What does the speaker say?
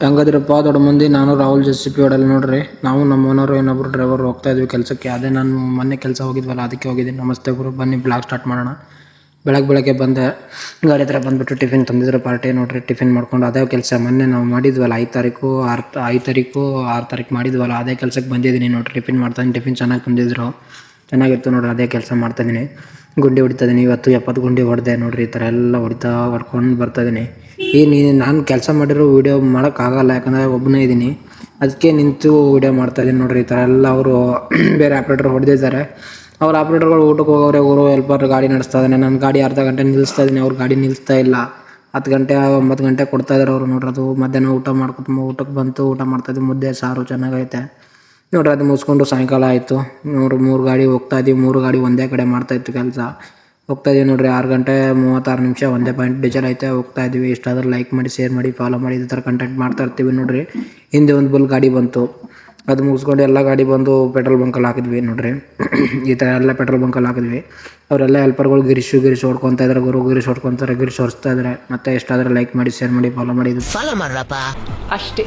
ಹೆಂಗದ್ರಪ್ಪ ದೊಡ್ಡ ಮಂದಿ. ನಾನು ರಾಹುಲ್ ಜೆಸಿಪಿ ಹೊಡಲ್ ನೋಡ್ರಿ. ನಾವು ನಮ್ಮ ಓನರು ಇನ್ನೊಬ್ರು ಡ್ರೈವರ್ ಹೋಗ್ತಾ ಇದ್ವಿ ಕೆಲಸಕ್ಕೆ. ಅದೇ ನಾನು ಮೊನ್ನೆ ಕೆಲಸ ಹೋಗಿದ್ವಲ್ಲ ಅದಕ್ಕೆ ಹೋಗಿದ್ದೀನಿ. ನಮಸ್ತೆ ಗುರು, ಬನ್ನಿ ಬ್ಲಾಗ್ ಸ್ಟಾರ್ಟ್ ಮಾಡೋಣ. ಬೆಳಗ್ಗೆ ಬಂದೆ, ಗಾಡಿ ಹತ್ರ ಬಂದುಬಿಟ್ಟು ಟಿಫಿನ್ ತಂದಿದ್ರು ಪಾರ್ಟಿ ನೋಡ್ರಿ. ಟಿಫಿನ್ ಮಾಡ್ಕೊಂಡು ಅದೇ ಕೆಲಸ ಮೊನ್ನೆ ನಾವು ಮಾಡಿದ್ವಲ್ಲ 5 ತಾರೀಕು 6 ತಾರೀಕು ಮಾಡಿದ್ವಲ್ಲ ಅದೇ ಕೆಲಸಕ್ಕೆ ಬಂದಿದ್ದೀನಿ ನೋಡ್ರಿ. ಟಿಫಿನ್ ಮಾಡ್ತಾಯಿದ್ದೀನಿ. ಟಿಫಿನ್ ಚೆನ್ನಾಗಿ ತಂದಿದ್ರು, ಚೆನ್ನಾಗಿತ್ತು ನೋಡ್ರಿ. ಅದೇ ಕೆಲಸ ಮಾಡ್ತಾಯಿದ್ದೀನಿ. ಗುಂಡಿ ಹೊಡಿತಾಯಿದ್ದೀನಿ. ಇವತ್ತು 70 ಗುಂಡಿ ಹೊಡೆದೆ ನೋಡ್ರಿ. ಈ ಥರ ಎಲ್ಲ ಹೊಡ್ಕೊಂಡು ಬರ್ತಾಯಿದ್ದೀನಿ. ನಾನು ಕೆಲಸ ಮಾಡಿರೋ ವೀಡಿಯೋ ಮಾಡೋಕ್ಕಾಗಲ್ಲ, ಯಾಕಂದರೆ ಒಬ್ಬನೇ ಇದ್ದೀನಿ. ಅದಕ್ಕೆ ನಿಂತು ವೀಡಿಯೋ ಮಾಡ್ತಾಯಿದ್ದೀನಿ ನೋಡ್ರಿ. ಈ ಥರ ಎಲ್ಲ ಅವರು ಬೇರೆ ಆಪ್ರೇಟರ್ ಹೊಡೆದಿದ್ದಾರೆ. ಅವ್ರ ಆಪ್ರೇಟರ್ಗಳು ಊಟಕ್ಕೆ ಹೋಗೋರೆ, ಊರು ಹೆಲ್ಪರ್ ಗಾಡಿ ನಡೆಸ್ತಾ ಇದ್ದಾನೆ. ನನ್ನ ಗಾಡಿ ಅರ್ಧ ಗಂಟೆ ನಿಲ್ಲಿಸ್ತಾ ಇದ್ದೀನಿ, ಅವ್ರ ಗಾಡಿ ನಿಲ್ಲಿಸ್ತಾ ಇಲ್ಲ. 10 ಗಂಟೆ 9 ಗಂಟೆ ಕೊಡ್ತಾಯಿದ್ದಾರೆ ಅವರು ನೋಡ್ರಿ. ಅದು ಮಧ್ಯಾಹ್ನ ಊಟಕ್ಕೆ ಬಂತು, ಊಟ ಮಾಡ್ತಾಯಿದ್ವಿ. ಮುದ್ದೆ ಸಾರು ಚೆನ್ನಾಗೈತೆ ನೋಡ್ರಿ. ಅದು ಮುಗಿಸ್ಕೊಂಡು ಸಾಯಂಕಾಲ ಆಯಿತು ನೋಡ್ರಿ. 3 ಗಾಡಿ ಹೋಗ್ತಾಯಿದ್ವಿ. 3 ಗಾಡಿ ಒಂದೇ ಕಡೆ ಮಾಡ್ತಾಯಿತ್ತು ಕೆಲಸ. ಹೋಗ್ತಾಯಿದ್ದೀವಿ ನೋಡ್ರಿ. 6 ಗಂಟೆ 36 ನಿಮಿಷ, ಒಂದೇ ಪಾಯಿಂಟ್ ಡೀಸೆಲ್ ಐತೆ. ಹೋಗ್ತಾಯಿದ್ವಿ. ಇಷ್ಟಾದ್ರೆ ಲೈಕ್ ಮಾಡಿ, ಶೇರ್ ಮಾಡಿ, ಫಾಲೋ ಮಾಡಿ. ಇದೇ ಥರ ಕಂಟೆಂಟ್ ಮಾಡ್ತಾ ಇರ್ತೀವಿ ನೋಡ್ರಿ. ಹಿಂದೆ ಒಂದು ಬುಲ್ ಗಾಡಿ ಬಂತು, ಅದು ಮುಗಿಸ್ಕೊಂಡು ಎಲ್ಲ ಗಾಡಿ ಬಂದು ಪೆಟ್ರೋಲ್ ಬಂಕಲ್ಲಿ ಹಾಕಿದ್ವಿ ನೋಡ್ರಿ. ಈ ಥರ ಎಲ್ಲ ಪೆಟ್ರೋಲ್ ಬಂಕಲ್ಲಿ ಹಾಕಿದ್ವಿ. ಅವರೆಲ್ಲ ಹೆಲ್ಪರ್ಗಳು ಗಿರೀಶ್ ಹೊಡ್ಕೊತಾ ಇದ್ದಾರೆ. ಗುರು ಗಿರೀಶ್ ಹೊಡ್ಕೊತಾರೆ, ಗಿರೀಶ್ ಹೊರಿಸ್ತಾ ಇದ್ದಾರೆ. ಮತ್ತೆ ಎಷ್ಟಾದರೆ ಲೈಕ್ ಮಾಡಿ, ಶೇರ್ ಮಾಡಿ, ಫಾಲೋ ಮಾಡಿ. ಫಾಲೋ ಮಾಡ್ರಪ್ಪ ಅಷ್ಟೇ.